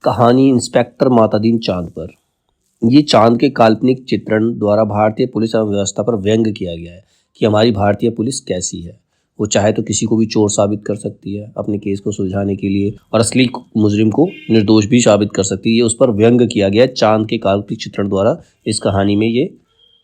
कहानी इंस्पेक्टर मातादीन चांद पर। ये चांद के काल्पनिक चित्रण द्वारा भारतीय पुलिस व्यवस्था पर व्यंग किया गया है कि हमारी भारतीय पुलिस कैसी है। वो चाहे तो किसी को भी चोर साबित कर सकती है अपने केस को सुलझाने के लिए, और असली मुजरिम को निर्दोष भी साबित कर सकती है। ये उस पर व्यंग किया गया है चांद के काल्पनिक चित्रण द्वारा। इस कहानी में ये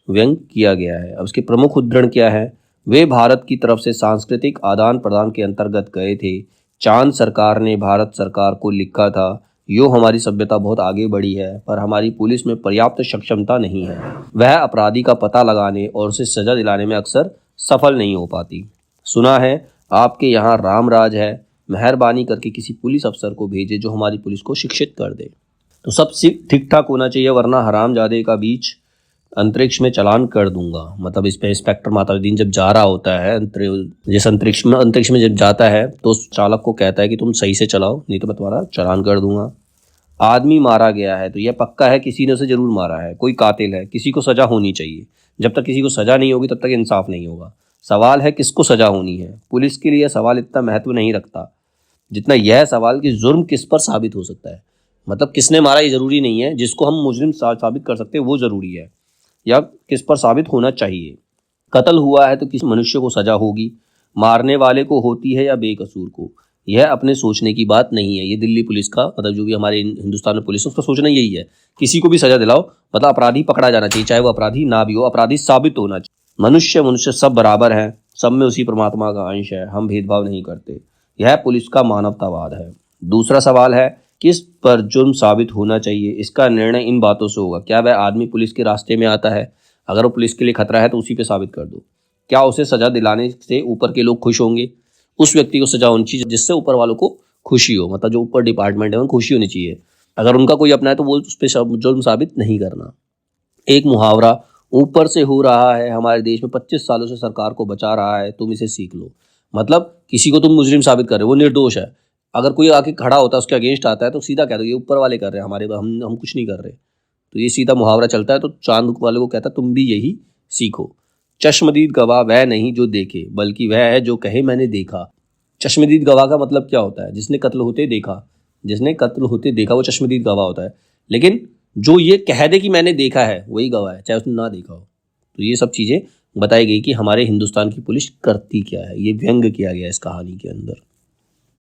व्यंग किया गया है। अब इसके प्रमुख उद्धरण क्या है? वे भारत की तरफ से सांस्कृतिक आदान प्रदान के अंतर्गत गए थे। चांद सरकार ने भारत सरकार को लिखा था, यो हमारी सभ्यता बहुत आगे बढ़ी है, पर हमारी पुलिस में पर्याप्त सक्षमता नहीं है। वह अपराधी का पता लगाने और उसे सजा दिलाने में अक्सर सफल नहीं हो पाती। सुना है आपके यहाँ राम राज है, मेहरबानी करके किसी पुलिस अफसर को भेजे जो हमारी पुलिस को शिक्षित कर दे। तो सब ठीक ठाक होना चाहिए, वरना हरामजादे का बीच अंतरिक्ष में चालान कर दूंगा। मतलब इस पे इंस्पेक्टर मातादीन जब जा रहा होता है जिस अंतरिक्ष में जब जाता है तो चालक को कहता है कि तुम सही से चलाओ, नहीं तो मैं तुम्हारा चालान कर दूंगा। आदमी मारा गया है तो यह पक्का है किसी ने उसे जरूर मारा है, कोई कातिल है, किसी को सजा होनी चाहिए। जब तक किसी को सजा नहीं होगी तब तक इंसाफ नहीं होगा। सवाल है किसको सजा होनी है। पुलिस के लिए सवाल इतना महत्व नहीं रखता जितना यह सवाल कि जुर्म किस पर साबित हो सकता है। मतलब किसने मारा ये जरूरी नहीं है, जिसको हम मुजरिम साबित कर सकते हैं वो जरूरी है, या किस पर साबित होना चाहिए। कत्ल हुआ है तो किसी मनुष्य को सजा होगी, मारने वाले को होती है या बेकसूर को, यह अपने सोचने की बात नहीं है। ये दिल्ली पुलिस का मतलब जो भी हमारे हिंदुस्तान में पुलिस है उसका सोचना यही है, किसी को भी सजा दिलाओ, मतलब अपराधी पकड़ा जाना चाहिए, चाहे वो अपराधी ना भी हो, अपराधी साबित होना चाहिए। मनुष्य सब बराबर हैं, सब में उसी परमात्मा का अंश है, हम भेदभाव नहीं करते। यह पुलिस का मानवतावाद है। दूसरा सवाल है किस पर जुर्म साबित होना चाहिए। इसका निर्णय इन बातों से होगा, क्या वह आदमी पुलिस के रास्ते में आता है, अगर वो पुलिस के लिए खतरा है तो उसी पे साबित कर दो। क्या उसे सजा दिलाने से ऊपर के लोग खुश होंगे, उस व्यक्ति को सजा होनी चाहिए जिससे ऊपर वालों को खुशी हो, मतलब जो ऊपर डिपार्टमेंट है उनको खुशी होनी चाहिए। अगर उनका कोई अपना है तो वो उस पर जुर्म साबित नहीं करना। एक मुहावरा ऊपर से हो रहा है हमारे देश में 25 सालों से सरकार को बचा रहा है, तुम इसे सीख लो। मतलब किसी को तुम मुजरिम साबित कर रहे हो, वो निर्दोष है, अगर कोई आके खड़ा होता है उसके अगेंस्ट आता है तो सीधा कह दो ये ऊपर वाले कर रहे हैं, हमारे हम कुछ नहीं कर रहे। तो ये सीधा मुहावरा चलता है। तो चांद वाले को कहता है तुम भी यही सीखो। चश्मदीद गवाह वह नहीं जो देखे, बल्कि वह है जो कहे मैंने देखा। चश्मदीद गवाह का मतलब क्या होता है? जिसने कत्ल होते देखा वो चश्मदीद गवाह होता है। लेकिन जो ये कह दे कि मैंने देखा है वही गवाह है, चाहे उसने ना देखा हो। तो ये सब चीज़ें बताई गई कि हमारे हिंदुस्तान की पुलिस करती क्या है। ये व्यंग किया गया इस कहानी के अंदर।